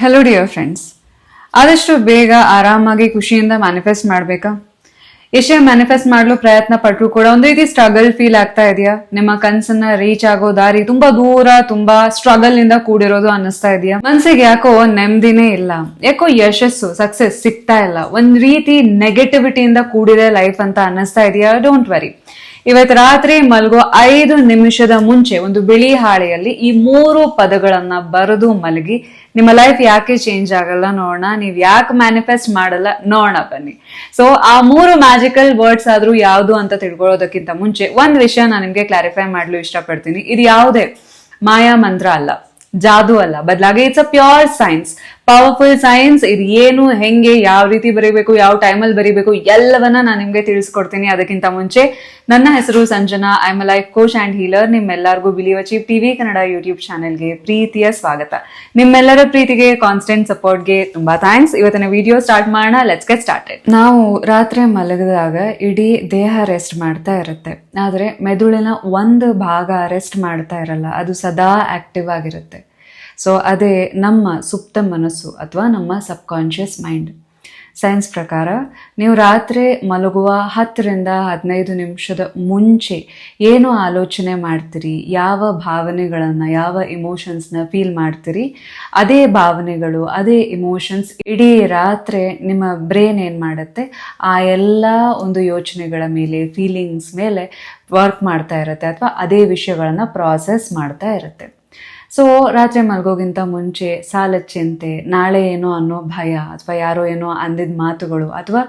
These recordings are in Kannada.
ಹಲೋ ಡಿಯರ್ ಫ್ರೆಂಡ್ಸ್, ಆದಷ್ಟು ಬೇಗ ಆರಾಮಾಗಿ ಖುಷಿಯಿಂದ ಮ್ಯಾನಿಫೆಸ್ಟ್ ಮಾಡ್ಬೇಕಾ? ಎಷ್ಟೇ ಮ್ಯಾನಿಫೆಸ್ಟ್ ಮಾಡಲು ಪ್ರಯತ್ನ ಪಟ್ಟರು ಕೂಡ ಒಂದು ರೀತಿ ಸ್ಟ್ರಗಲ್ ಫೀಲ್ ಆಗ್ತಾ ಇದೆಯಾ? ನಿಮ್ಮ ಕನ್ಸನ್ನ ರೀಚ್ ಆಗೋ ದಾರಿ ತುಂಬಾ ದೂರ, ತುಂಬಾ ಸ್ಟ್ರಗಲ್ ನಿಂದ ಕೂಡಿರೋದು ಅನ್ನಿಸ್ತಾ ಇದೆಯಾ? ಮನ್ಸಿಗೆ ಯಾಕೋ ನೆಮ್ಮದಿನೇ ಇಲ್ಲ, ಯಾಕೋ ಯಶಸ್ಸು ಸಕ್ಸಸ್ ಸಿಗ್ತಾ ಇಲ್ಲ, ಒಂದ್ ರೀತಿ ನೆಗೆಟಿವಿಟಿಯಿಂದ ಕೂಡಿದೆ ಲೈಫ್ ಅಂತ ಅನ್ನಿಸ್ತಾ ಇದೆಯಾ? ಡೋಂಟ್ ವರಿ, ಇವತ್ತು ರಾತ್ರಿ ಮಲಗೋ 5 ನಿಮಿಷದ ಮುಂಚೆ ಒಂದು ಬಿಳಿ ಹಾಳೆಯಲ್ಲಿ ಈ 3 ಪದಗಳನ್ನ ಬರೆದು ಮಲಗಿ. ನಿಮ್ಮ ಲೈಫ್ ಯಾಕೆ ಚೇಂಜ್ ಆಗಲ್ಲ ನೋಡೋಣ, ನೀವ್ ಯಾಕೆ ಮ್ಯಾನಿಫೆಸ್ಟ್ ಮಾಡಲ್ಲ ನೋಡೋಣ ಬನ್ನಿ. ಸೊ ಆ 3 ಮ್ಯಾಜಿಕಲ್ ವರ್ಡ್ಸ್ ಆದ್ರೂ ಯಾವ್ದು ಅಂತ ತಿಳ್ಕೊಳ್ಳೋದಕ್ಕಿಂತ ಮುಂಚೆ ಒಂದ್ ವಿಷಯ ನಾನು ನಿಮ್ಗೆ ಕ್ಲಾರಿಫೈ ಮಾಡ್ಲು ಇಷ್ಟಪಡ್ತೀನಿ. ಇದು ಯಾವುದೇ ಮಾಯಾ ಮಂತ್ರ ಅಲ್ಲ, ಜಾದು ಅಲ್ಲ, ಬದಲಾಗಿ it's a pure science, powerful science. ಇದು ಏನು, ಹೆಂಗೆ, ಯಾವ ರೀತಿ ಬರೀಬೇಕು, ಯಾವ ಟೈಮಲ್ಲಿ ಬರೀಬೇಕು, ಎಲ್ಲವನ್ನ ನಾನು ನಿಮ್ಗೆ ತಿಳಿಸ್ಕೊಡ್ತೀನಿ. ಅದಕ್ಕಿಂತ ಮುಂಚೆ ನನ್ನ ಹೆಸರು Sanjana, I am a life coach and healer. ನಿಮ್ಮೆಲ್ಲರಿಗೂ believe achieve TV Kannada YouTube ಚಾನೆಲ್ಗೆ ಪ್ರೀತಿಯ ಸ್ವಾಗತ. ನಿಮ್ಮೆಲ್ಲರ ಪ್ರೀತಿಗೆ, ಕಾನ್ಸ್ಟೆಂಟ್ ಸಪೋರ್ಟ್ಗೆ ತುಂಬಾ ಥ್ಯಾಂಕ್ಸ್. ಇವತ್ತಿನ ವಿಡಿಯೋ ಸ್ಟಾರ್ಟ್ ಮಾಡೋಣ. Let's get started. ನಾವು ರಾತ್ರಿ ಮಲಗಿದಾಗ ಇಡೀ ದೇಹ ರೆಸ್ಟ್ ಮಾಡ್ತಾ ಇರುತ್ತೆ, ಆದ್ರೆ ಮೆದುಳಿನ ಒಂದು ಭಾಗ ರೆಸ್ಟ್ ಮಾಡ್ತಾ ಇರಲ್ಲ, ಅದು ಸದಾ ಆಕ್ಟಿವ್ ಆಗಿರುತ್ತೆ. ಸೊ ಅದೇ ನಮ್ಮ ಸುಪ್ತ ಮನಸ್ಸು ಅಥವಾ ನಮ್ಮ ಸಬ್ ಕಾನ್ಷಿಯಸ್ ಮೈಂಡ್. ಸೈನ್ಸ್ ಪ್ರಕಾರ ನೀವು ರಾತ್ರಿ ಮಲಗುವ 10 ರಿಂದ 15 ನಿಮಿಷದ ಮುಂಚೆ ಏನು ಆಲೋಚನೆ ಮಾಡ್ತೀರಿ, ಯಾವ ಭಾವನೆಗಳನ್ನು, ಯಾವ ಇಮೋಷನ್ಸ್ನ ಫೀಲ್ ಮಾಡ್ತೀರಿ, ಅದೇ ಭಾವನೆಗಳು, ಅದೇ ಇಮೋಷನ್ಸ್ ಇಡೀ ರಾತ್ರಿ ನಿಮ್ಮ ಬ್ರೈನ್ ಏನು ಮಾಡುತ್ತೆ, ಆ ಎಲ್ಲ ಒಂದು ಯೋಚನೆಗಳ ಮೇಲೆ, ಫೀಲಿಂಗ್ಸ್ ಮೇಲೆ ವರ್ಕ್ ಮಾಡ್ತಾ ಇರುತ್ತೆ, ಅಥವಾ ಅದೇ ವಿಷಯಗಳನ್ನು ಪ್ರಾಸೆಸ್ ಮಾಡ್ತಾ ಇರುತ್ತೆ. ಸೊ ರಾತ್ರಿ ಮಲಗೋಗಿಂತ ಮುಂಚೆ ಸಾಲದ ಚಿಂತೆ, ನಾಳೆ ಏನೋ ಅನ್ನೋ ಭಯ, ಅಥವಾ ಯಾರೋ ಏನೋ ಅಂದಿದ್ದ ಮಾತುಗಳು, ಅಥವಾ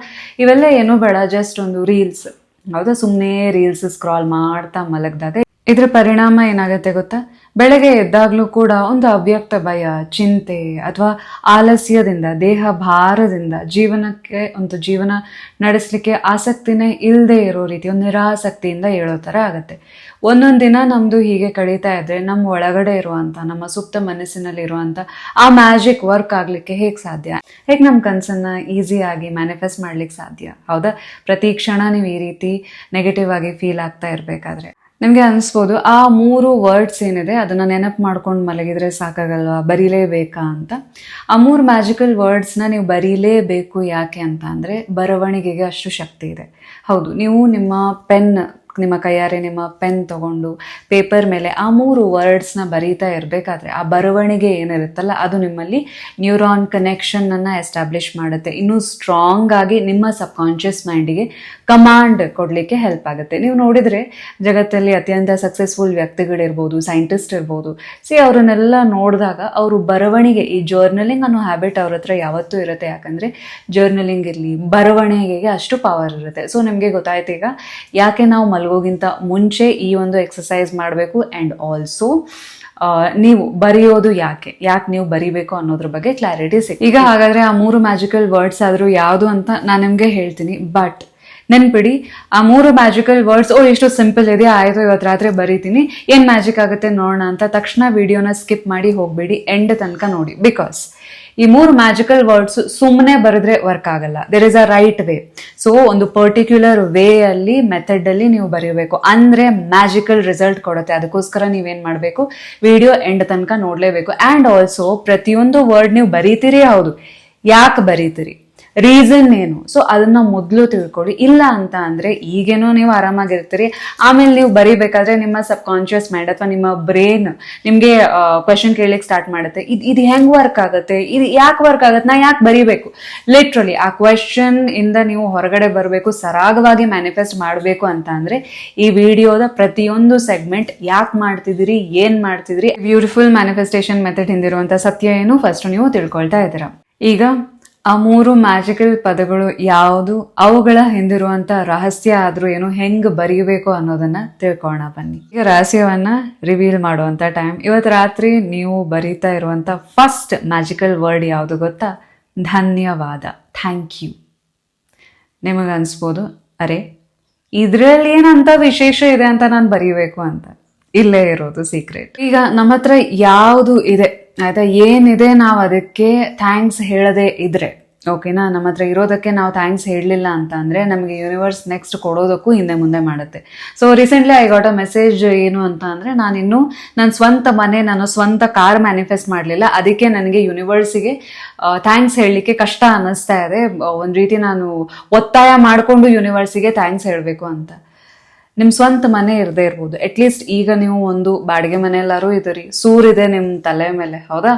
ಇವೆಲ್ಲ ಏನೋ ಬೇಡ, ಜಸ್ಟ್ ಒಂದು ರೀಲ್ಸ್, ಹೌದಾ, ಸುಮ್ಮನೆ ರೀಲ್ಸ್ ಸ್ಕ್ರಾಲ್ ಮಾಡ್ತಾ ಮಲಗಿದಾಗ ಇದ್ರ ಪರಿಣಾಮ ಏನಾಗುತ್ತೆ ಗೊತ್ತಾ? ಬೆಳಗ್ಗೆ ಎದ್ದಾಗ್ಲೂ ಕೂಡ ಒಂದು ಅವ್ಯಕ್ತ ಭಯ, ಚಿಂತೆ ಅಥವಾ ಆಲಸ್ಯದಿಂದ, ದೇಹ ಭಾರದಿಂದ ಜೀವನ ನಡೆಸಲಿಕ್ಕೆ ಆಸಕ್ತಿನೇ ಇಲ್ಲದೆ ಇರೋ ರೀತಿ, ಒಂದು ನಿರಾಸಕ್ತಿಯಿಂದ ಹೇಳೋ ಥರ ಆಗುತ್ತೆ. ಒಂದೊಂದು ದಿನ ನಮ್ಮದು ಹೀಗೆ ಕಳೀತಾ ಇದ್ರೆ ನಮ್ಮ ಒಳಗಡೆ ಇರುವಂಥ, ನಮ್ಮ ಸುಪ್ತ ಮನಸ್ಸಿನಲ್ಲಿ ಇರುವಂಥ ಆ ಮ್ಯಾಜಿಕ್ ವರ್ಕ್ ಆಗಲಿಕ್ಕೆ ಹೇಗೆ ಸಾಧ್ಯ? ಹೇಗೆ ನಮ್ಮ ಕನಸನ್ನು ಈಸಿಯಾಗಿ ಮ್ಯಾನಿಫೆಸ್ಟ್ ಮಾಡ್ಲಿಕ್ಕೆ ಸಾಧ್ಯ? ಹೌದಾ? ಪ್ರತಿ ಕ್ಷಣ ನೀವು ಈ ರೀತಿ ನೆಗೆಟಿವ್ ಆಗಿ ಫೀಲ್ ಆಗ್ತಾ ಇರಬೇಕಾದ್ರೆ ನಿಮಗೆ ಅನಿಸ್ಬೋದು, ಆ 3 ವರ್ಡ್ಸ್ ಏನಿದೆ ಅದನ್ನು ನೆನಪು ಮಾಡ್ಕೊಂಡು ಮಲಗಿದ್ರೆ ಸಾಕಾಗಲ್ವಾ, ಬರೀಲೇಬೇಕಾ ಅಂತ. ಆ 3 ಮ್ಯಾಜಿಕಲ್ ವರ್ಡ್ಸ್ನ ನೀವು ಬರೀಲೇಬೇಕು. ಯಾಕೆ ಅಂತ ಅಂದರೆ ಬರವಣಿಗೆಗೆ ಅಷ್ಟು ಶಕ್ತಿ ಇದೆ. ಹೌದು, ನೀವು ನಿಮ್ಮ ಕೈಯಾರೆ ನಿಮ್ಮ ಪೆನ್ ತಗೊಂಡು ಪೇಪರ್ ಮೇಲೆ ಆ 3 ವರ್ಡ್ಸ್ನ ಬರೀತಾ ಇರಬೇಕಾದ್ರೆ ಆ ಬರವಣಿಗೆ ಏನಿರುತ್ತಲ್ಲ, ಅದು ನಿಮ್ಮಲ್ಲಿ ನ್ಯೂರಾನ್ ಕನೆಕ್ಷನನ್ನು ಎಸ್ಟಾಬ್ಲಿಷ್ ಮಾಡುತ್ತೆ. ಇನ್ನೂ ಸ್ಟ್ರಾಂಗ್ ಆಗಿ ನಿಮ್ಮ ಸಬ್ ಕಾನ್ಷಿಯಸ್ ಮೈಂಡಿಗೆ ಕಮಾಂಡ್ ಕೊಡಲಿಕ್ಕೆ ಹೆಲ್ಪ್ ಆಗುತ್ತೆ. ನೀವು ನೋಡಿದರೆ ಜಗತ್ತಲ್ಲಿ ಅತ್ಯಂತ ಸಕ್ಸಸ್ಫುಲ್ ವ್ಯಕ್ತಿಗಳಿರ್ಬೋದು, ಸೈಂಟಿಸ್ಟ್ ಇರ್ಬೋದು, ಅವರನ್ನೆಲ್ಲ ನೋಡಿದಾಗ ಅವರು ಬರವಣಿಗೆ, ಈ ಜರ್ನಲಿಂಗ್ ಅನ್ನೋ ಹ್ಯಾಬಿಟ್ ಅವ್ರ ಹತ್ರ ಯಾವತ್ತೂ ಇರುತ್ತೆ. ಯಾಕಂದರೆ ಜರ್ನಲಿಂಗ್ ಇರಲಿ, ಬರವಣಿಗೆಗೆ ಅಷ್ಟು ಪವರ್ ಇರುತ್ತೆ. ಸೊ ನಿಮಗೆ ಗೊತ್ತಾಯ್ತು ಈಗ ಯಾಕೆ ನಾವು ಮಲಗೋಗಿಂತ ಮುಂಚೆ ಈ ಒಂದು ಎಕ್ಸಸೈಸ್ ಮಾಡಬೇಕು. ಆ್ಯಂಡ್ ಆಲ್ಸೋ ನೀವು ಬರೆಯೋದು ಯಾಕೆ ನೀವು ಬರಿಬೇಕು ಅನ್ನೋದ್ರ ಬಗ್ಗೆ ಕ್ಲಾರಿಟಿ ಸಿಗುತ್ತೆ ಈಗ. ಹಾಗಾದ್ರೆ ಆ 3 ಮ್ಯಾಜಿಕಲ್ ವರ್ಡ್ಸ್ ಆದರೂ ಯಾವುದು ಅಂತ ನಾನು ನಿಮಗೆ ಹೇಳ್ತೀನಿ. ಬಟ್ ನೆನ್ಪಿಡಿ, ಆ 3 ಮ್ಯಾಜಿಕಲ್ ವರ್ಡ್ಸ್ ಎಷ್ಟು ಸಿಂಪಲ್ ಇದೆ, ಆಯಿತು ಇವತ್ತು ರಾತ್ರಿ ಬರೀತೀನಿ, ಏನು ಮ್ಯಾಜಿಕ್ ಆಗುತ್ತೆ ನೋಡೋಣ ಅಂತ ತಕ್ಷಣ ವಿಡಿಯೋನ ಸ್ಕಿಪ್ ಮಾಡಿ ಹೋಗಬೇಡಿ, ಎಂಡ್ ತನಕ ನೋಡಿ. ಬಿಕಾಸ್ ಈ 3 ಮ್ಯಾಜಿಕಲ್ ವರ್ಡ್ಸ್ ಸುಮ್ಮನೆ ಬರೆದ್ರೆ ವರ್ಕ್ ಆಗಲ್ಲ. There is a right way. So ಒಂದು ಪರ್ಟಿಕ್ಯುಲರ್ ವೇ ಅಲ್ಲಿ, ಮೆಥಡ್ ಅಲ್ಲಿ ನೀವು ಬರೀಬೇಕು, ಅಂದ್ರೆ ಮ್ಯಾಜಿಕಲ್ ರಿಸಲ್ಟ್ ಕೊಡುತ್ತೆ. ಅದಕ್ಕೋಸ್ಕರ ನೀವೇನ್ ಮಾಡಬೇಕು, ವಿಡಿಯೋ ಎಂಡ್ ತನಕ ನೋಡ್ಲೇಬೇಕು. ಆ್ಯಂಡ್ ಆಲ್ಸೋ ಪ್ರತಿಯೊಂದು ವರ್ಡ್ ನೀವು ಬರೀತೀರಿ, ಹೌದು, ಯಾಕೆ ಬರೀತೀರಿ, ರೀಸನ್ ಏನು, ಸೊ ಅದನ್ನ ಮೊದಲು ತಿಳ್ಕೊಳ್ಳಿ. ಇಲ್ಲ ಅಂತ ಅಂದ್ರೆ ಈಗೇನೋ ನೀವು ಆರಾಮಾಗಿರ್ತೀರಿ, ಆಮೇಲೆ ನೀವು ಬರೀಬೇಕಾದ್ರೆ ನಿಮ್ಮ ಸಬ್ ಕಾನ್ಷಿಯಸ್ ಮೈಂಡ್ ಅಥವಾ ನಿಮ್ಮ ಬ್ರೈನ್ ನಿಮ್ಗೆ ಕ್ವೆಶನ್ ಕೇಳಲಿಕ್ಕೆ ಸ್ಟಾರ್ಟ್ ಮಾಡುತ್ತೆ. ಇದು ಹೆಂಗ್ ವರ್ಕ್ ಆಗುತ್ತೆ, ಇದು ಯಾಕೆ ವರ್ಕ್ ಆಗುತ್ತೆ, ನಾ ಯಾಕೆ ಬರೀಬೇಕು? ಲಿಟ್ರಲಿ ಆ ಕ್ವೆಶನ್ ಇಂದ ನೀವು ಹೊರಗಡೆ ಬರಬೇಕು, ಸರಾಗವಾಗಿ ಮ್ಯಾನಿಫೆಸ್ಟ್ ಮಾಡಬೇಕು ಅಂತ ಅಂದ್ರೆ ಈ ವಿಡಿಯೋದ ಪ್ರತಿಯೊಂದು ಸೆಗ್ಮೆಂಟ್ ಯಾಕೆ ಮಾಡ್ತಿದ್ದೀರಿ, ಏನ್ ಮಾಡ್ತಿದ್ರಿ, ಬ್ಯೂಟಿಫುಲ್ ಮ್ಯಾನಿಫೆಸ್ಟೇಷನ್ ಮೆಥಡ್ ಹಿಂದಿರುವಂತ ಸತ್ಯ ಏನು ಫಸ್ಟ್ ನೀವು ತಿಳ್ಕೊಳ್ತಾ ಇದ್ದೀರಾ. ಈಗ ಆ 3 ಮ್ಯಾಜಿಕಲ್ ಪದಗಳು ಯಾವುದು, ಅವುಗಳ ಹಿಂದಿರುವಂತ ರಹಸ್ಯ ಆದ್ರೂ ಏನು, ಹೆಂಗ್ ಬರೀಬೇಕು ಅನ್ನೋದನ್ನ ತಿಳ್ಕೊಳ್ಳೋಣ ಬನ್ನಿ. ಈಗ ರಹಸ್ಯವನ್ನ ರಿವೀಲ್ ಮಾಡುವಂತ ಟೈಮ್. ಇವತ್ತು ರಾತ್ರಿ ನೀವು ಬರೀತಾ ಇರುವಂತ ಫಸ್ಟ್ ಮ್ಯಾಜಿಕಲ್ ವರ್ಡ್ ಯಾವುದು ಗೊತ್ತಾ? ಧನ್ಯವಾದ, ಥ್ಯಾಂಕ್ ಯು. ನಿಮಗೆ ಅನ್ಸ್ಬೋದು, ಅರೆ ಇದ್ರಲ್ಲಿ ಏನಂತ ವಿಶೇಷ ಇದೆ ಅಂತ ನಾನು ಬರೀಬೇಕು ಅಂತ. ಇಲ್ಲೇ ಇರೋದು ಸೀಕ್ರೆಟ್. ಈಗ ನಮ್ಮ ಹತ್ರ ಯಾವುದು ಇದೆ, ಆಯ್ತಾ, ಏನಿದೆ, ನಾವು ಅದಕ್ಕೆ ಥ್ಯಾಂಕ್ಸ್ ಹೇಳದೆ ಇದ್ರೆ ಓಕೆನಾ. ನಮ್ಮ ಹತ್ರ ಇರೋದಕ್ಕೆ ನಾವು ಥ್ಯಾಂಕ್ಸ್ ಹೇಳಲಿಲ್ಲ ಅಂತ ಅಂದರೆ ನಮಗೆ ಯೂನಿವರ್ಸ್ ನೆಕ್ಸ್ಟ್ ಕೊಡೋದಕ್ಕೂ ಹಿಂದೆ ಮುಂದೆ ಮಾಡುತ್ತೆ. So recently I got a message ಏನು ಅಂತ ಅಂದರೆ, ನಾನಿನ್ನೂ ನನ್ನ ಸ್ವಂತ ಮನೆ, ನಾನು ಸ್ವಂತ ಕಾರ್ ಮ್ಯಾನಿಫೆಸ್ಟ್ ಮಾಡಲಿಲ್ಲ, ಅದಕ್ಕೆ ನನಗೆ ಯೂನಿವರ್ಸಿಗೆ ಥ್ಯಾಂಕ್ಸ್ ಹೇಳಲಿಕ್ಕೆ ಕಷ್ಟ ಅನ್ನಿಸ್ತಾ ಇದೆ. ಒಂದು ರೀತಿ ನಾನು ಒತ್ತಾಯ ಮಾಡಿಕೊಂಡು ಯೂನಿವರ್ಸಿಗೆ ಥ್ಯಾಂಕ್ಸ್ ಹೇಳಬೇಕು ಅಂತ. ನಿಮ್ಮ ಸ್ವಂತ ಮನೆ ಇರದೇ ಇರ್ಬೋದು, ಅಟ್ಲೀಸ್ಟ್ ಈಗ ನೀವು ಒಂದು ಬಾಡಿಗೆ ಮನೆಯಲ್ಲಾರು ಇದ್ದೀರಿ, ಸೂರಿದೆ ನಿಮ್ಮ ತಲೆ ಮೇಲೆ, ಹೌದಾ?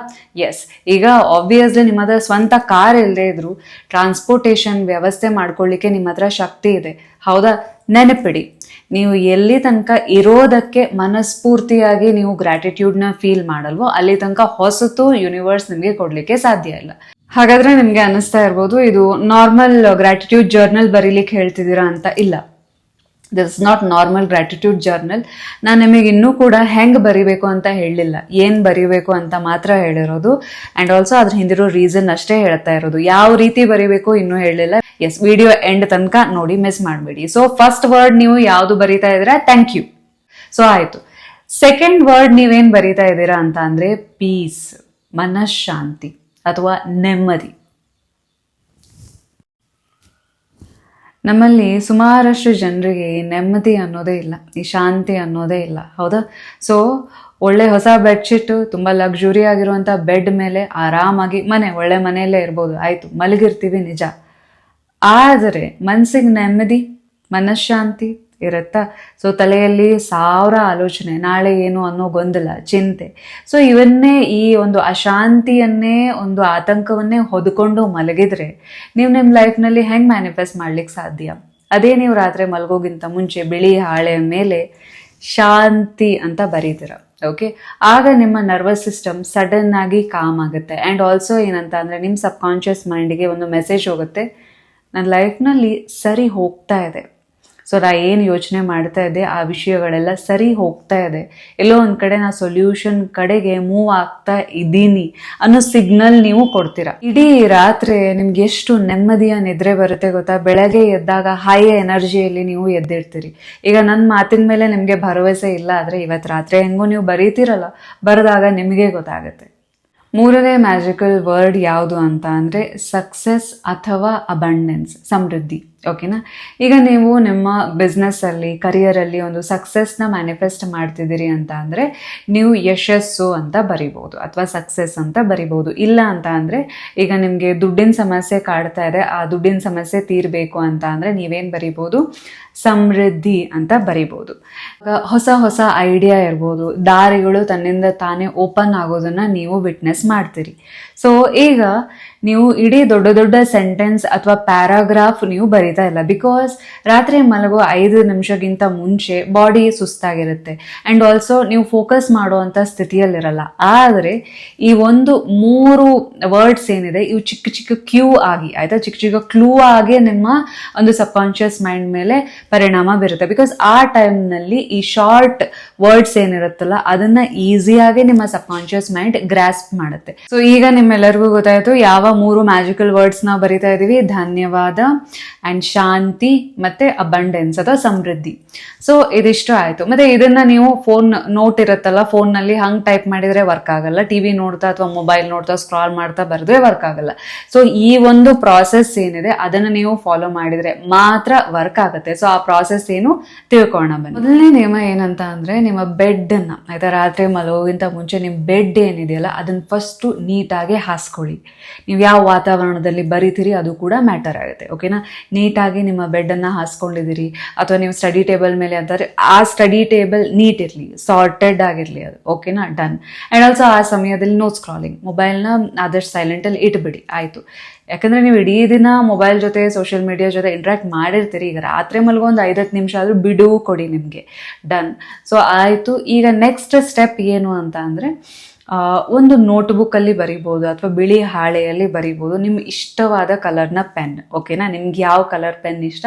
ಎಸ್. ಈಗ ಆಬ್ವಿಯಸ್ಲಿ ನಿಮ್ಮ ಹತ್ರ ಸ್ವಂತ ಕಾರ್ ಇಲ್ಲದೆ ಇದ್ರು ಟ್ರಾನ್ಸ್ಪೋರ್ಟೇಷನ್ ವ್ಯವಸ್ಥೆ ಮಾಡ್ಕೊಳ್ಳಿಕ್ಕೆ ನಿಮ್ಮ ಹತ್ರ ಶಕ್ತಿ ಇದೆ, ಹೌದಾ? ನೆನಪಿಡಿ, ನೀವು ಎಲ್ಲಿ ತನಕ ಇರೋದಕ್ಕೆ ಮನಸ್ಫೂರ್ತಿಯಾಗಿ ನೀವು ಗ್ರ್ಯಾಟಿಟ್ಯೂಡ್ನ ಫೀಲ್ ಮಾಡಲ್ವೋ ಅಲ್ಲಿ ತನಕ ಹೊಸತು ಯೂನಿವರ್ಸ್ ನಿಮಗೆ ಕೊಡಲಿಕ್ಕೆ ಸಾಧ್ಯ ಇಲ್ಲ. ಹಾಗಾದ್ರೆ ನಿಮಗೆ ಅನ್ನಿಸ್ತಾ ಇರ್ಬೋದು, ಇದು ನಾರ್ಮಲ್ ಗ್ರ್ಯಾಟಿಟ್ಯೂಡ್ ಜರ್ನಲ್ ಬರೀಲಿಕ್ಕೆ ಹೇಳ್ತಿದ್ದೀರಾ ಅಂತ. ಇಲ್ಲ, this is not normal gratitude journal. ನಾನು ನಿಮಗೆ ಇನ್ನೂ ಕೂಡ ಹೆಂಗೆ ಬರಿಬೇಕು ಅಂತ ಹೇಳಲಿಲ್ಲ, ಏನು ಬರಿಬೇಕು ಅಂತ ಮಾತ್ರ ಹೇಳಿರೋದು. ಆ್ಯಂಡ್ ಆಲ್ಸೋ ಅದ್ರ ಹಿಂದಿರೋ ರೀಸನ್ ಅಷ್ಟೇ ಹೇಳ್ತಾ ಇರೋದು, ಯಾವ ರೀತಿ ಬರಿಬೇಕು ಇನ್ನೂ ಹೇಳಲಿಲ್ಲ. ಎಸ್, ವಿಡಿಯೋ ಎಂಡ್ ತನಕ ನೋಡಿ, ಮಿಸ್ ಮಾಡಬೇಡಿ. ಸೊ ಫಸ್ಟ್ ವರ್ಡ್ ನೀವು ಯಾವುದು ಬರಿತಾ ಇದ್ದೀರಾ? Thank you. ಸೊ ಆಯಿತು. ಸೆಕೆಂಡ್ ವರ್ಡ್ ನೀವೇನು ಬರಿತಾ ಇದ್ದೀರಾ ಅಂತ ಅಂದರೆ ಪೀಸ್, ಮನಃಶಾಂತಿ ಅಥವಾ ನೆಮ್ಮದಿ. ನಮ್ಮಲ್ಲಿ ಸುಮಾರಷ್ಟು ಜನರಿಗೆ ನೆಮ್ಮದಿ ಅನ್ನೋದೇ ಇಲ್ಲ, ಈ ಶಾಂತಿ ಅನ್ನೋದೇ ಇಲ್ಲ, ಹೌದಾ? ಸೊ ಒಳ್ಳೆ ಹೊಸ ಬೆಡ್ಶೀಟು, ತುಂಬ ಲಕ್ಸುರಿ ಆಗಿರುವಂಥ ಬೆಡ್ ಮೇಲೆ ಆರಾಮಾಗಿ, ಒಳ್ಳೆ ಮನೆಯಲ್ಲೇ ಇರ್ಬೋದು, ಆಯಿತು, ಮಲಗಿರ್ತೀವಿ ನಿಜ. ಆದರೆ ಮನಸ್ಸಿಗೆ ನೆಮ್ಮದಿ, ಮನಃಶಾಂತಿ ಇರುತ್ತಾ? ಸೊ ತಲೆಯಲ್ಲಿ 1000 ಆಲೋಚನೆ, ನಾಳೆ ಏನು ಅನ್ನೋ ಗೊಂದಲ, ಚಿಂತೆ. ಸೊ ಇವನ್ನೇ, ಈ ಒಂದು ಅಶಾಂತಿಯನ್ನೇ, ಒಂದು ಆತಂಕವನ್ನೇ ಹೊದ್ಕೊಂಡು ಮಲಗಿದ್ರೆ ನೀವು ನಿಮ್ಮ ಲೈಫ್ನಲ್ಲಿ ಹೆಂಗೆ ಮ್ಯಾನಿಫೆಸ್ಟ್ ಮಾಡ್ಲಿಕ್ಕೆ ಸಾಧ್ಯ? ಅದೇ ನೀವು ರಾತ್ರಿ ಮಲಗೋಗಿಂತ ಮುಂಚೆ ಬಿಳಿ ಹಾಳೆಯ ಮೇಲೆ ಶಾಂತಿ ಅಂತ ಬರೀತೀರ, ಓಕೆ? ಆಗ ನಿಮ್ಮ ನರ್ವಸ್ ಸಿಸ್ಟಮ್ ಸಡನ್ ಆಗಿ ಕಾಮ್ ಆಗುತ್ತೆ. ಆ್ಯಂಡ್ ಆಲ್ಸೋ ಏನಂತ ಅಂದರೆ, ನಿಮ್ಮ ಸಬ್ಕಾನ್ಷಿಯಸ್ ಮೈಂಡಿಗೆ ಒಂದು ಮೆಸೇಜ್ ಹೋಗುತ್ತೆ, ನನ್ನ ಲೈಫ್ನಲ್ಲಿ ಸರಿ ಹೋಗ್ತಾ ಇದೆ. ಸೊ ನಾ ಏನು ಯೋಚನೆ ಮಾಡ್ತಾ ಇದ್ದೆ ಆ ವಿಷಯಗಳೆಲ್ಲ ಸರಿ ಹೋಗ್ತಾ ಇದೆ, ಎಲ್ಲೋ ಒಂದು ಕಡೆ ನಾ ಸೊಲ್ಯೂಷನ್ ಕಡೆಗೆ ಮೂವ್ ಆಗ್ತಾ ಇದ್ದೀನಿ ಅನ್ನೋ ಸಿಗ್ನಲ್ ನೀವು ಕೊಡ್ತೀರಾ. ಇಡೀ ರಾತ್ರಿ ನಿಮ್ಗೆ ಎಷ್ಟು ನೆಮ್ಮದಿಯ ನಿದ್ರೆ ಬರುತ್ತೆ ಗೊತ್ತಾ? ಬೆಳಗ್ಗೆ ಎದ್ದಾಗ ಹೈ ಎನರ್ಜಿಯಲ್ಲಿ ನೀವು ಎದ್ದಿರ್ತೀರಿ. ಈಗ ನನ್ನ ಮಾತಿನ ಮೇಲೆ ನಿಮಗೆ ಭರವಸೆ ಇಲ್ಲ ಆದರೆ ಇವತ್ತು ರಾತ್ರಿ ಹೆಂಗೂ ನೀವು ಬರೀತೀರಲ್ಲ, ಬರೆದಾಗ ನಿಮಗೆ ಗೊತ್ತಾಗುತ್ತೆ. ಮೂರನೇ ಮ್ಯಾಜಿಕಲ್ ವರ್ಡ್ ಯಾವುದು ಅಂತ ಅಂದರೆ ಸಕ್ಸಸ್ ಅಥವಾ ಅಬಂಡೆನ್ಸ್, ಸಮೃದ್ಧಿ, ಓಕೆನಾ? ಈಗ ನೀವು ನಿಮ್ಮ ಬಿಸ್ನೆಸ್ಸಲ್ಲಿ, ಕರಿಯರಲ್ಲಿ ಒಂದು ಸಕ್ಸಸ್ನ ಮ್ಯಾನಿಫೆಸ್ಟ್ ಮಾಡ್ತಿದ್ದೀರಿ ಅಂತ ಅಂದರೆ ನೀವು ಯಶಸ್ಸು ಅಂತ ಬರಿಬೋದು ಅಥವಾ ಸಕ್ಸಸ್ ಅಂತ ಬರಿಬೋದು. ಇಲ್ಲ ಅಂತ ಅಂದರೆ, ಈಗ ನಿಮಗೆ ದುಡ್ಡಿನ ಸಮಸ್ಯೆ ಕಾಡ್ತಾ ಇದೆ, ಆ ದುಡ್ಡಿನ ಸಮಸ್ಯೆ ತೀರಬೇಕು ಅಂತ ಅಂದರೆ ನೀವೇನು ಬರಿಬೋದು? ಸಮೃದ್ಧಿ ಅಂತ ಬರಿಬೋದು. ಹೊಸ ಹೊಸ ಐಡಿಯಾ ಇರ್ಬೋದು, ದಾರಿಗಳು ತನ್ನಿಂದ ತಾನೇ ಓಪನ್ ಆಗೋದನ್ನು ನೀವು ವಿಟ್ನೆಸ್ ಮಾಡ್ತೀರಿ. ಸೊ ಈಗ ನೀವು ಇಡೀ ದೊಡ್ಡ ದೊಡ್ಡ ಸೆಂಟೆನ್ಸ್ ಅಥವಾ ಪ್ಯಾರಾಗ್ರಾಫ್ ನೀವು ಬರಿತಾ ಇಲ್ಲ, ಬಿಕಾಸ್ ರಾತ್ರಿ ಮಲಗೋ 5 ನಿಮಿಷಕ್ಕಿಂತ ಮುಂಚೆ ಬಾಡಿ ಸುಸ್ತಾಗಿರುತ್ತೆ ಆ್ಯಂಡ್ ಆಲ್ಸೋ ನೀವು ಫೋಕಸ್ ಮಾಡುವಂಥ ಸ್ಥಿತಿಯಲ್ಲಿರಲ್ಲ. ಆದರೆ ಈ ಒಂದು 3 ವರ್ಡ್ಸ್ ಏನಿದೆ ಇವು ಚಿಕ್ಕ ಚಿಕ್ಕ ಕ್ಯೂ ಆಗಿ, ಆಯಿತಾ, ಚಿಕ್ಕ ಚಿಕ್ಕ ಕ್ಲೂ ಆಗಿ ನಿಮ್ಮ ಒಂದು ಸಬ್ಕಾನ್ಷಿಯಸ್ ಮೈಂಡ್ ಮೇಲೆ ಪರಿಣಾಮ ಬೀರುತ್ತೆ. ಬಿಕಾಸ್ ಆ ಟೈಮ್ನಲ್ಲಿ ಈ ಶಾರ್ಟ್ ವರ್ಡ್ಸ್ ಏನಿರುತ್ತಲ್ಲ ಅದನ್ನು ಈಸಿಯಾಗಿ ನಿಮ್ಮ ಸಬ್ಕಾನ್ಷಿಯಸ್ ಮೈಂಡ್ ಗ್ರಾಸ್ಪ್ ಮಾಡುತ್ತೆ. ಸೊ ಈಗ ನಿಮ್ಮೆಲ್ಲರಿಗೂ ಗೊತ್ತಾಯಿತು ಯಾವ 3 ಮ್ಯಾಜಿಕಲ್ ವರ್ಡ್ಸ್ ನಾವು ಬರಿತಾ ಇದ್ದೀವಿ: ಧನ್ಯವಾದ ಆ್ಯಂಡ್ ಶಾಂತಿ ಮತ್ತು ಅಬಂಡೆನ್ಸ್ ಅಥವಾ ಸಮೃದ್ಧಿ. ಸೊ ಇದಿಷ್ಟು ಆಯಿತು. ಮತ್ತು ಇದನ್ನು ನೀವು ಫೋನ್ ನೋಟ್ ಇರುತ್ತಲ್ಲ, ಫೋನ್ನಲ್ಲಿ ಹಂಗೆ ಟೈಪ್ ಮಾಡಿದರೆ ವರ್ಕ್ ಆಗಲ್ಲ, TV ನೋಡ್ತಾ ಅಥವಾ ಮೊಬೈಲ್ ನೋಡ್ತಾ ಸ್ಕ್ರಾಲ್ ಮಾಡ್ತಾ ಬರೆದ್ರೆ ವರ್ಕ್ ಆಗಲ್ಲ. ಸೊ ಈ ಒಂದು ಪ್ರಾಸೆಸ್ ಏನಿದೆ ಅದನ್ನು ನೀವು ಫಾಲೋ ಮಾಡಿದರೆ ಮಾತ್ರ ವರ್ಕ್ ಆಗುತ್ತೆ. ಸೊ ಆ ಪ್ರಾಸೆಸ್ ಏನು ತಿಳ್ಕೊಳ್ಳೋಣ ಬನ್ನಿ. ಮೊದಲನೇ ನಿಯಮ ಏನಂತ ಅಂದರೆ, ನಿಮ್ಮ ಬೆಡ್ಡನ್ನು, ಆಯಿತಾ, ರಾತ್ರಿ ಮಲಗೋಗಿಂತ ಮುಂಚೆ ನಿಮ್ಮ ಬೆಡ್ ಏನಿದೆಯಲ್ಲ ಅದನ್ನು ಫಸ್ಟು ನೀಟಾಗಿ ಹಾಸ್ಕೊಳ್ಳಿ. ನೀವು ಯಾವ ವಾತಾವರಣದಲ್ಲಿ ಬರೀತೀರಿ ಅದು ಕೂಡ ಮ್ಯಾಟರ್ ಆಗುತ್ತೆ, ಓಕೆನಾ? ನೀಟಾಗಿ ನಿಮ್ಮ ಬೆಡ್ಡನ್ನು ಹಾಸ್ಕೊಂಡಿದ್ದೀರಿ ಅಥವಾ ನೀವು ಸ್ಟಡಿ ಟೇಬಲ್ ಮೇಲೆ ಅಂತಾರೆ, ಆ ಸ್ಟಡಿ ಟೇಬಲ್ ನೀಟ್ ಇರಲಿ, ಸಾರ್ಟೆಡ್ ಆಗಿರಲಿ ಅದು, ಓಕೆನಾ? ಡನ್. ಆ್ಯಂಡ್ ಆಲ್ಸೋ ಆ ಸಮಯದಲ್ಲಿ ನೋ ಸ್ಕ್ರಾಲಿಂಗ್, ಮೊಬೈಲ್ನ ಆದಷ್ಟು ಸೈಲೆಂಟಲ್ಲಿ ಇಟ್ಬಿಡಿ, ಆಯಿತು. ಯಾಕಂದರೆ ನೀವು ಇಡೀ ದಿನ ಮೊಬೈಲ್ ಜೊತೆ ಸೋಷಿಯಲ್ ಮೀಡಿಯಾ ಜೊತೆ ಇಂಟ್ರ್ಯಾಕ್ಟ್ ಮಾಡಿರ್ತೀರಿ, ಈಗ ರಾತ್ರಿ ಮಲಗೋ ಒಂದು 5-10 ನಿಮಿಷ ಆದರೂ ಬಿಡುವು ಕೊಡಿ ನಿಮಗೆ. ಡನ್. ಸೊ ಆಯಿತು. ಈಗ ನೆಕ್ಸ್ಟ್ ಸ್ಟೆಪ್ ಏನು ಅಂತ ಅಂದರೆ, ಒಂದು ನೋಟ್ಬುಕ್ಕಲ್ಲಿ ಬರಿಬೋದು ಅಥವಾ ಬಿಳಿ ಹಾಳೆಯಲ್ಲಿ ಬರಿಬೋದು ನಿಮ್ಮ ಇಷ್ಟವಾದ ಕಲರ್ನ ಪೆನ್, ಓಕೆನಾ? ನಿಮ್ಗೆ ಯಾವ ಕಲರ್ ಪೆನ್ ಇಷ್ಟ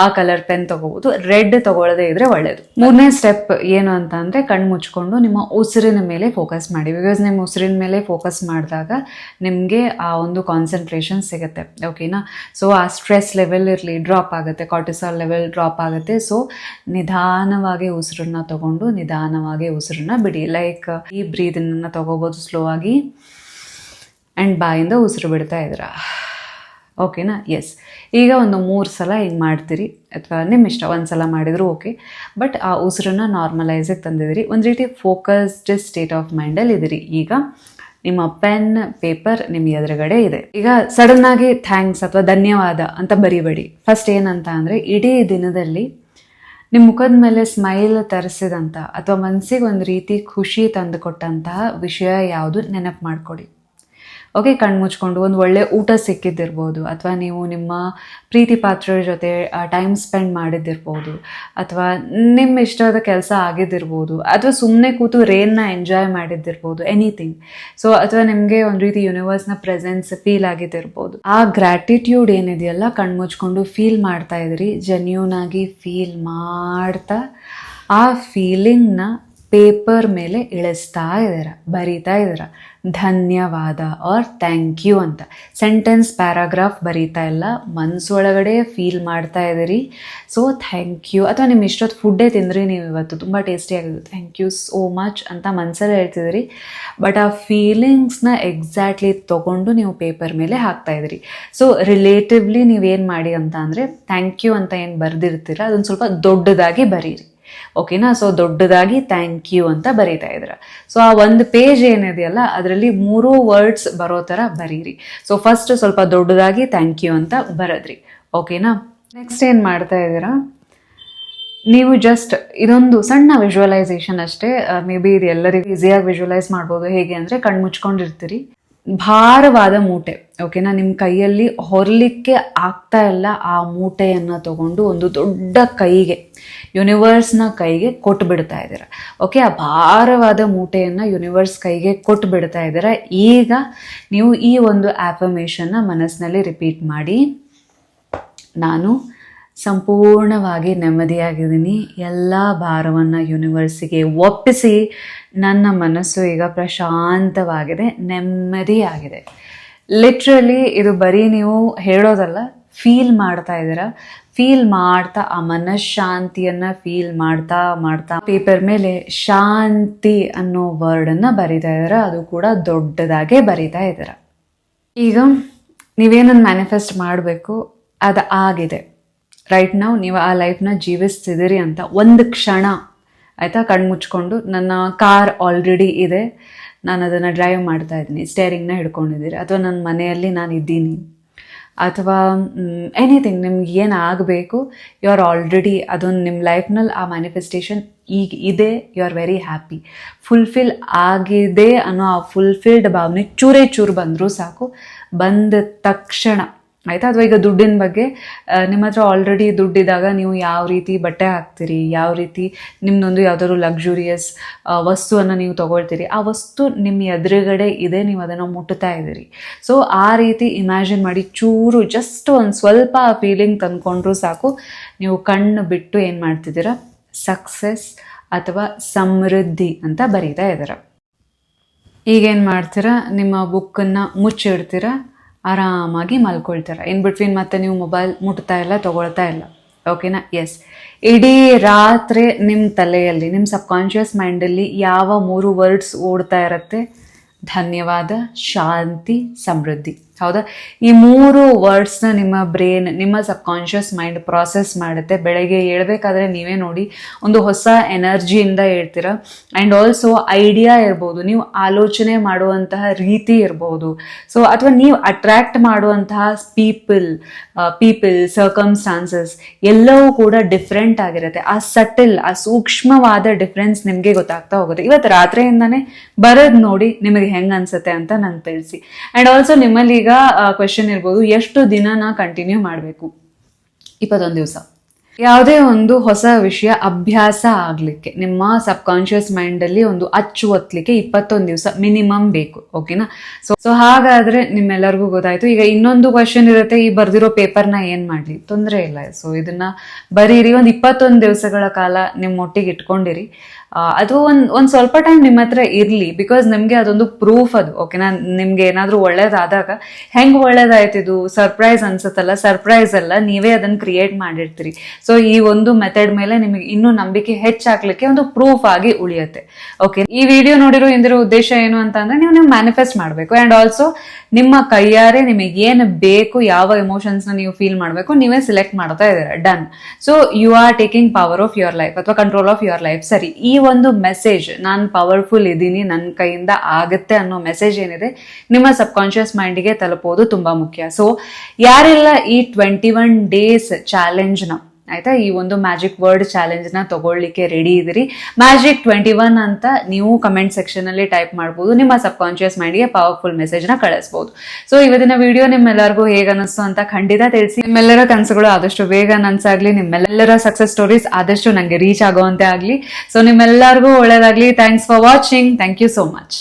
ಆ ಕಲರ್ ಪೆನ್ ತೊಗೋಬೋದು. ರೆಡ್ ತೊಗೊಳ್ಳೋದೇ ಇದ್ರೆ ಒಳ್ಳೆಯದು. ಮೂರನೇ ಸ್ಟೆಪ್ ಏನು ಅಂತ ಅಂದರೆ, ಕಣ್ಣು ಮುಚ್ಕೊಂಡು ನಿಮ್ಮ ಉಸಿರಿನ ಮೇಲೆ ಫೋಕಸ್ ಮಾಡಿ. ಬಿಕಾಸ್ ನಿಮ್ಮ ಉಸಿರಿನ ಮೇಲೆ ಫೋಕಸ್ ಮಾಡಿದಾಗ ನಿಮಗೆ ಆ ಒಂದು ಕಾನ್ಸಂಟ್ರೇಷನ್ ಸಿಗುತ್ತೆ, ಓಕೆನಾ? ಸೊ ಆ ಸ್ಟ್ರೆಸ್ ಲೆವೆಲ್ ಇರಲಿ ಡ್ರಾಪ್ ಆಗುತ್ತೆ, ಕಾರ್ಟಿಸಾಲ್ ಲೆವೆಲ್ ಡ್ರಾಪ್ ಆಗುತ್ತೆ. ಸೊ ನಿಧಾನವಾಗಿ ಉಸಿರನ್ನ ತಗೊಂಡು ನಿಧಾನವಾಗಿ ಉಸಿರನ್ನ ಬಿಡಿ. ಲೈಕ್ ಈ ಬ್ರೀದನ್ನ ತಗೋಬೋದು ಸ್ಲೋ ಆಗಿ, ಆ್ಯಂಡ್ ಬಾಯಿಂದ ಉಸಿರು ಬಿಡ್ತಾ ಇದ್ದೀರಾ. ಓಕೆನಾ? ಎಸ್. ಈಗ ಒಂದು 3 ಸಲ ಹಿಂಗೆ ಮಾಡ್ತೀರಿ, ಅಥವಾ ನಿಮ್ಮ ಇಷ್ಟ, 1 ಸಲ ಮಾಡಿದ್ರು ಓಕೆ. ಬಟ್ ಆ ಉಸಿರನ್ನ ನಾರ್ಮಲೈಸಿಗೆ ತಂದಿದ್ದೀರಿ, ಒಂದು ರೀತಿ ಫೋಕಸ್ಡ್ ಸ್ಟೇಟ್ ಆಫ್ ಮೈಂಡಲ್ಲಿ ಇದ್ದೀರಿ. ಈಗ ನಿಮ್ಮ ಪೆನ್ ಪೇಪರ್ ನಿಮ್ಮ ಎದುರುಗಡೆ ಇದೆ. ಈಗ ಸಡನ್ನಾಗಿ ಥ್ಯಾಂಕ್ಸ್ ಅಥವಾ ಧನ್ಯವಾದ ಅಂತ ಬರಿಬೇಡಿ. ಫಸ್ಟ್ ಏನಂತ ಅಂದರೆ, ಇಡೀ ದಿನದಲ್ಲಿ ನಿಮ್ಮ ಮುಖದ ಮೇಲೆ ಸ್ಮೈಲ್ ತರಿಸಿದಂಥ ಅಥವಾ ಮನಸ್ಸಿಗೆ ಒಂದು ರೀತಿ ಖುಷಿ ತಂದುಕೊಟ್ಟಂತಹ ವಿಷಯ ಯಾವುದು ನೆನಪು ಮಾಡಿಕೊಡಿ. ಓಕೆ, ಕಣ್ಣು ಮುಚ್ಕೊಂಡು ಒಂದು ಒಳ್ಳೆ ಊಟ ಸಿಕ್ಕಿದ್ದಿರ್ಬೋದು, ಅಥವಾ ನೀವು ನಿಮ್ಮ ಪ್ರೀತಿ ಪಾತ್ರರ ಜೊತೆ ಟೈಮ್ ಸ್ಪೆಂಡ್ ಮಾಡಿದ್ದಿರ್ಬೋದು, ಅಥವಾ ನಿಮ್ಮ ಇಷ್ಟವಾದ ಕೆಲಸ ಆಗಿದ್ದಿರ್ಬೋದು, ಅಥವಾ ಸುಮ್ಮನೆ ಕೂತು ರೇನ್ನ ಎಂಜಾಯ್ ಮಾಡಿದ್ದಿರ್ಬೋದು, ಎನಿಥಿಂಗ್. ಸೊ ಅಥವಾ ನಿಮಗೆ ಒಂದು ರೀತಿ ಯೂನಿವರ್ಸ್ನ ಪ್ರೆಸೆನ್ಸ್ ಫೀಲ್ ಆಗಿದ್ದಿರ್ಬೋದು. ಆ ಗ್ರ್ಯಾಟಿಟ್ಯೂಡ್ ಏನಿದೆಯಲ್ಲ, ಕಣ್ಣು ಮುಚ್ಕೊಂಡು ಫೀಲ್ ಮಾಡ್ತಾ ಇದ್ರಿ, ಜೆನ್ಯೂನ್ ಆಗಿ ಫೀಲ್ ಮಾಡ್ತಾ ಆ ಫೀಲಿಂಗ್ನ ಪೇಪರ್ ಮೇಲೆ ಇಳಿಸ್ತಾ ಇದ್ದೀರ, ಬರೀತಾ ಇದ್ದೀರ. ಧನ್ಯವಾದ ಆರ್ ಥ್ಯಾಂಕ್ ಯು ಅಂತ ಸೆಂಟೆನ್ಸ್ ಪ್ಯಾರಾಗ್ರಾಫ್ ಬರೀತಾ ಇಲ್ಲ, ಮನಸ್ಸೊಳಗಡೆ ಫೀಲ್ ಮಾಡ್ತಾ ಇದ್ದೀರಿ. ಸೊ ಥ್ಯಾಂಕ್ ಯು, ಅಥವಾ ನಿಮ್ಮ ಇಷ್ಟೊತ್ತು ಫುಡ್ಡೇ ತಿಂದ್ರಿ ನೀವು ಇವತ್ತು, ತುಂಬ ಟೇಸ್ಟಿಯಾಗಿದ್ದು, ಥ್ಯಾಂಕ್ ಯು ಸೋ ಮಚ್ ಅಂತ ಮನಸ್ಸಲ್ಲಿ ಹೇಳ್ತಿದ್ದೀರಿ. ಬಟ್ ಆ ಫೀಲಿಂಗ್ಸ್ನ ಎಕ್ಸಾಕ್ಟ್ಲಿ ತೊಗೊಂಡು ನೀವು ಪೇಪರ್ ಮೇಲೆ ಹಾಕ್ತಾ ಇದ್ದೀರಿ. ಸೊ ರಿಲೇಟಿವ್ಲಿ ನೀವೇನು ಮಾಡಿ ಅಂತ ಅಂದರೆ, ಥ್ಯಾಂಕ್ ಯು ಅಂತ ಏನು ಬರೆದಿರ್ತೀರ ಅದನ್ನು ಸ್ವಲ್ಪ ದೊಡ್ಡದಾಗಿ ಬರೀರಿ. ಓಕೆನಾ? ಸೊ ದೊಡ್ಡದಾಗಿ ಥ್ಯಾಂಕ್ ಯು ಅಂತ ಬರೀತಾ ಇದ್ರ. ಸೊ ಆ ಒಂದು ಪೇಜ್ ಏನಿದೆಯಲ್ಲ ಅದರಲ್ಲಿ 3 ವರ್ಡ್ಸ್ ಬರೋ ಥರ ಬರೀರಿ. ಸೊ ಫಸ್ಟ್ ಸ್ವಲ್ಪ ದೊಡ್ಡದಾಗಿ ಥ್ಯಾಂಕ್ ಯು ಅಂತ ಬರದ್ರಿ. ಓಕೆನಾ? ನೆಕ್ಸ್ಟ್ ಏನು ಮಾಡ್ತಾ ಇದ್ದೀರಾ, ನೀವು ಜಸ್ಟ್ ಇದೊಂದು ಸಣ್ಣ ವಿಜುವಲೈಸೇಷನ್ ಅಷ್ಟೇ. ಮೇ ಬಿ ಇದು ಎಲ್ಲರಿಗೂ ಈಸಿಯಾಗಿ ವಿಜುವಲೈಸ್ ಮಾಡ್ಬೋದು. ಹೇಗೆ ಅಂದರೆ, ಕಣ್ಣು ಮುಚ್ಕೊಂಡಿರ್ತೀರಿ, ಭಾರವಾದ ಮೂಟೆ, ಓಕೆನಾ, ನಿಮ್ಮ ಕೈಯಲ್ಲಿ ಹೊರಲಿಕ್ಕೆ ಆಗ್ತಾ ಇಲ್ಲ, ಆ ಮೂಟೆಯನ್ನು ತಗೊಂಡು ಒಂದು ದೊಡ್ಡ ಕೈಗೆ, ಯೂನಿವರ್ಸ್ನ ಕೈಗೆ ಕೊಟ್ಟು ಬಿಡ್ತಾ ಇದ್ದೀರ. ಓಕೆ, ಆ ಭಾರವಾದ ಮೂಟೆಯನ್ನು ಯೂನಿವರ್ಸ್ ಕೈಗೆ ಕೊಟ್ಟು ಬಿಡ್ತಾ ಇದ್ದೀರ. ಈಗ ನೀವು ಈ ಒಂದು ಆಫರ್ಮೇಷನ್ನ ಮನಸ್ಸಿನಲ್ಲಿ ರಿಪೀಟ್ ಮಾಡಿ, ನಾನು ಸಂಪೂರ್ಣವಾಗಿ ನೆಮ್ಮದಿಯಾಗಿದ್ದೀನಿ, ಎಲ್ಲ ಭಾರವನ್ನು ಯೂನಿವರ್ಸಿಗೆ ಒಪ್ಪಿಸಿ ನನ್ನ ಮನಸ್ಸು ಈಗ ಪ್ರಶಾಂತವಾಗಿದೆ, ನೆಮ್ಮದಿಯಾಗಿದೆ. ಲಿಟ್ರಲಿ ಇದು ಬರೀ ನೀವು ಹೇಳೋದಲ್ಲ, ಫೀಲ್ ಮಾಡ್ತಾ ಇದ್ದೀರಾ. ಫೀಲ್ ಮಾಡ್ತಾ ಆ ಮನಃಶಾಂತಿಯನ್ನು ಫೀಲ್ ಮಾಡ್ತಾ ಮಾಡ್ತಾ ಪೇಪರ್ ಮೇಲೆ ಶಾಂತಿ ಅನ್ನೋ ವರ್ಡನ್ನು ಬರಿತಾ ಇದ್ದೀರಾ. ಅದು ಕೂಡ ದೊಡ್ಡದಾಗೆ ಬರಿತಾ ಇದ್ದೀರಾ. ಈಗ ನೀವೇನನ್ನು ಮ್ಯಾನಿಫೆಸ್ಟ್ ಮಾಡಬೇಕು ಅದು ಆಗಿದೆ. ರೈಟ್ ನಾವು ನೀವು ಆ ಲೈಫ್ನ ಜೀವಿಸ್ತಿದ್ದೀರಿ ಅಂತ ಒಂದು ಕ್ಷಣ ಆಯಿತಾ, ಕಣ್ಣು ಮುಚ್ಕೊಂಡು, ನನ್ನ ಕಾರ್ ಆಲ್ರೆಡಿ ಇದೆ, ನಾನು ಅದನ್ನು ಡ್ರೈವ್ ಮಾಡ್ತಾ ಇದ್ದೀನಿ, ಸ್ಟೇರಿಂಗ್ನ ಹಿಡ್ಕೊಂಡಿದ್ದೀರಿ, ಅಥವಾ ನನ್ನ ಮನೆಯಲ್ಲಿ ನಾನು ಇದ್ದೀನಿ, ಅಥವಾ ಎನಿಥಿಂಗ್ ನಿಮ್ಗೆ ಏನು ಆಗಬೇಕು, ಯು ಆರ್ ಆಲ್ರೆಡಿ ಅದೊಂದು ನಿಮ್ಮ ಲೈಫ್ನಲ್ಲಿ ಆ ಮ್ಯಾನಿಫೆಸ್ಟೇಷನ್ ಈಗ ಇದೆ. You are very happy, fulfil ಆಗಿದೆ ಅನ್ನೋ ಆ ಫುಲ್ಫಿಲ್ಡ್ ಭಾವನೆ ಚೂರೇ ಚೂರು ಬಂದರೂ ಸಾಕು. ಬಂದ ತಕ್ಷಣ ಆಯಿತಾ, ಅಥವಾ ಈಗ ದುಡ್ಡಿನ ಬಗ್ಗೆ, ನಿಮ್ಮ ಹತ್ರ ಆಲ್ರೆಡಿ ದುಡ್ಡಿದ್ದಾಗ ನೀವು ಯಾವ ರೀತಿ ಬಟ್ಟೆ ಹಾಕ್ತೀರಿ, ಯಾವ ರೀತಿ ನಿಮ್ಮದೊಂದು ಯಾವುದಾದ್ರು ಲಕ್ಸುರಿಯಸ್ ವಸ್ತುವನ್ನು ನೀವು ತೊಗೊಳ್ತೀರಿ, ಆ ವಸ್ತು ನಿಮ್ಮ ಎದುರುಗಡೆ ಇದೆ, ನೀವು ಅದನ್ನು ಮುಟ್ತಾ ಇದ್ದೀರಿ. ಸೊ ಆ ರೀತಿ ಇಮ್ಯಾಜಿನ್ ಮಾಡಿ, ಚೂರು ಜಸ್ಟ್ ಒಂದು ಸ್ವಲ್ಪ ಆ ಫೀಲಿಂಗ್ ತಂದ್ಕೊಂಡ್ರೂ ಸಾಕು. ನೀವು ಕಣ್ಣು ಬಿಟ್ಟು ಏನು ಮಾಡ್ತಿದ್ದೀರಾ, ಸಕ್ಸಸ್ ಅಥವಾ ಸಮೃದ್ಧಿ ಅಂತ ಬರೀತಾ ಇದ್ದೀರ. ಈಗೇನು ಮಾಡ್ತೀರಾ, ನಿಮ್ಮ ಬುಕ್ಕನ್ನು ಮುಚ್ಚಿಡ್ತೀರಾ, ಆರಾಮಾಗಿ ಮಲ್ಕೊಳ್ತೀರ. ಇನ್ ಬಿಟ್ವೀನ್ ಮತ್ತೆ ನೀವು ಮೊಬೈಲ್ ಮುಟ್ತಾ ಇಲ್ಲ, ತೊಗೊಳ್ತಾ ಇಲ್ಲ. ಓಕೆನಾ? ಎಸ್. ಇಡೀ ರಾತ್ರಿ ನಿಮ್ಮ ತಲೆಯಲ್ಲಿ, ನಿಮ್ಮ ಸಬ್ಕಾನ್ಷಿಯಸ್ ಮೈಂಡಲ್ಲಿ ಯಾವ 3 ವರ್ಡ್ಸ್ ಓಡ್ತಾ ಇರುತ್ತೆ, ಧನ್ಯವಾದ, ಶಾಂತಿ, ಸಮೃದ್ಧಿ. ಹೌದಾ? ಈ 3 ವರ್ಡ್ಸ್ನ ನಿಮ್ಮ ಬ್ರೇನ್, ನಿಮ್ಮ ಸಬ್ಕಾನ್ಷಿಯಸ್ ಮೈಂಡ್ ಪ್ರಾಸೆಸ್ ಮಾಡುತ್ತೆ. ಬೆಳಗ್ಗೆ ಹೇಳ್ಬೇಕಾದ್ರೆ ನೀವೇ ನೋಡಿ, ಒಂದು ಹೊಸ ಎನರ್ಜಿಯಿಂದ ಹೇಳ್ತೀರ. ಆ್ಯಂಡ್ ಆಲ್ಸೋ ಐಡಿಯಾ ಇರ್ಬೋದು, ನೀವು ಆಲೋಚನೆ ಮಾಡುವಂತಹ ರೀತಿ ಇರ್ಬೋದು, ಸೊ ಅಥವಾ ನೀವು ಅಟ್ರ್ಯಾಕ್ಟ್ ಮಾಡುವಂತಹ ಪೀಪಲ್, ಸರ್ಕಮ್ಸ್ಟಾನ್ಸಸ್ ಎಲ್ಲವೂ ಕೂಡ ಡಿಫ್ರೆಂಟ್ ಆಗಿರುತ್ತೆ. ಆ ಸಟಲ್, ಆ ಸೂಕ್ಷ್ಮವಾದ ಡಿಫ್ರೆನ್ಸ್ ನಿಮಗೆ ಗೊತ್ತಾಗ್ತಾ ಹೋಗುತ್ತೆ. ಇವತ್ತು ರಾತ್ರಿಯಿಂದಾನೇ ಬರೋದು ನೋಡಿ ನಿಮಗೆ ಹೆಂಗೆ ಅನ್ಸುತ್ತೆ ಅಂತ ನಂಗೆ ತಿಳಿಸಿ. ಆ್ಯಂಡ್ ಆಲ್ಸೋ ನಿಮ್ಮಲ್ಲಿ ಈಗ ಕ್ವೆಶನ್ ಇರ್ಬೋದು, ಎಷ್ಟು ದಿನ ಕಂಟಿನ್ಯೂ ಮಾಡಬೇಕು? 21 ದಿವಸ. ಯಾವುದೇ ಒಂದು ಹೊಸ ವಿಷಯ ಅಭ್ಯಾಸ ಆಗಲಿಕ್ಕೆ, ನಿಮ್ಮ ಸಬ್ಕಾನ್ಷಿಯಸ್ ಮೈಂಡಲ್ಲಿ ಒಂದು ಅಚ್ಚು ಒತ್ತಲಿಕ್ಕೆ 21 ದಿವಸ ಮಿನಿಮಮ್ ಬೇಕು. ಓಕೆನಾ? ಸೊ ಹಾಗಾದರೆ ನಿಮ್ಮೆಲ್ಲರಿಗೂ ಗೊತ್ತಾಯಿತು. ಈಗ ಇನ್ನೊಂದು ಕ್ವೆಶನ್ ಇರುತ್ತೆ, ಈ ಬರೆದಿರೋ ಪೇಪರ್ನ ಏನು ಮಾಡಲಿ? ತೊಂದರೆ ಇಲ್ಲ. ಸೊ ಇದನ್ನು ಬರೀರಿ, ಒಂದು 21 ದಿವಸಗಳ ಕಾಲ ನಿಮ್ಮ ಒಟ್ಟಿಗೆ ಇಟ್ಕೊಂಡಿರಿ. ಅದು ಒಂದ್ ಸ್ವಲ್ಪ ಟೈಮ್ ನಿಮ್ಮ ಹತ್ರ ಇರ್ಲಿ, ಬಿಕಾಸ್ ನಿಮ್ಗೆ ಅದೊಂದು ಪ್ರೂಫ್ ಅದು. ಓಕೆನಾ, ನಿಮ್ಗೆ ಏನಾದ್ರೂ ಒಳ್ಳೇದಾದಾಗ ಹೆಂಗ್ ಒಳ್ಳೇದಾಯ್ತಿದು ಸರ್ಪ್ರೈಸ್ ಅನ್ಸುತ್ತಲ್ಲ, ಸರ್ಪ್ರೈಸ್ ಅಲ್ಲ, ನೀವೇ ಅದನ್ನ ಕ್ರಿಯೇಟ್ ಮಾಡಿರ್ತೀರಿ. ಸೊ ಈ ಒಂದು ಮೆಥಡ್ ಮೇಲೆ ನಿಮಗೆ ಇನ್ನೂ ನಂಬಿಕೆ ಹೆಚ್ಚಾಗ್ಲಿಕ್ಕೆ ಒಂದು ಪ್ರೂಫ್ ಆಗಿ ಉಳಿಯುತ್ತೆ. ಓಕೆ, ಈ ವಿಡಿಯೋ ನೋಡಿರೋ ಇಂದಿರೋ ಉದ್ದೇಶ ಏನು ಅಂತ ಅಂದ್ರೆ ನೀವು ಮ್ಯಾನಿಫೆಸ್ಟ್ ಮಾಡಬೇಕು, ಅಂಡ್ ಆಲ್ಸೋ ನಿಮ್ಮ ಕೈಯಾರೆ ನಿಮಗೆ ಏನು ಬೇಕು, ಯಾವ ಎಮೋಷನ್ಸ್ ನ ನೀವು ಫೀಲ್ ಮಾಡಬೇಕು ನೀವೇ ಸಿಲೆಕ್ಟ್ ಮಾಡ್ತಾ ಇದ್ದೀರಾ. Done. So you are taking power of your life ಅಥವಾ ಕಂಟ್ರೋಲ್ ಆಫ್ ಯುವರ್ ಲೈಫ್. ಸರಿ, ಈ ಒಂದು ಮೆಸೇಜ್ ನಾನು ಪವರ್ಫುಲ್ ಇದ್ದೀನಿ, ನನ್ನ ಕೈಯಿಂದ ಆಗುತ್ತೆ ಅನ್ನೋ ಮೆಸೇಜ್ ಏನಿದೆ ನಿಮ್ಮ ಸಬ್ ಕಾನ್ಶಿಯಸ್ ಮೈಂಡಿಗೆ ತಲುಪೋದು ತುಂಬಾ ಮುಖ್ಯ. ಸೊ ಯಾರೆಲ್ಲ ಈ 21 ಡೇಸ್ ಚಾಲೆಂಜ್ ನ, ಆಯ್ತಾ, ಈ ಒಂದು ಮ್ಯಾಜಿಕ್ ವರ್ಡ್ ಚಾಲೆಂಜ್ ನ ತಗೊಳ್ಳಿಕ್ಕೆ ರೆಡಿ ಇದ್ದೀರಿ, ಮ್ಯಾಜಿಕ್ 21 ಅಂತ ನೀವು ಕಮೆಂಟ್ ಸೆಕ್ಷನ್ ಅಲ್ಲಿ ಟೈಪ್ ಮಾಡಬಹುದು. ನಿಮ್ಮ ಸಬ್ ಕಾನ್ಶಿಯಸ್ ಮೈಂಡ್ಗೆ ಪವರ್ಫುಲ್ ಮೆಸೇಜ್ ನ ಕಳಿಸಬಹುದು. ಸೊ ಇವತ್ತಿನ ವಿಡಿಯೋ ನಿಮ್ಮೆಲ್ಲರಿಗೂ ಹೇಗೆ ಅನಿಸ್ತು ಅಂತ ಖಂಡಿತ ತಿಳಿಸಿ. ನಿಮ್ಮೆಲ್ಲರ ಕನಸುಗಳು ಆದಷ್ಟು ಬೇಗ ನನ್ಸಾಗ್ಲಿ, ನಿಮ್ಮೆಲ್ಲರ ಸಕ್ಸಸ್ ಸ್ಟೋರೀಸ್ ಆದಷ್ಟು ನಂಗೆ ರೀಚ್ ಆಗುವಂತೆ ಆಗ್ಲಿ. ಸೊ ನಿಮ್ಮೆಲ್ಲರಿಗೂ ಒಳ್ಳೇದಾಗ್ಲಿ. Thanks for watching. Thank you so much.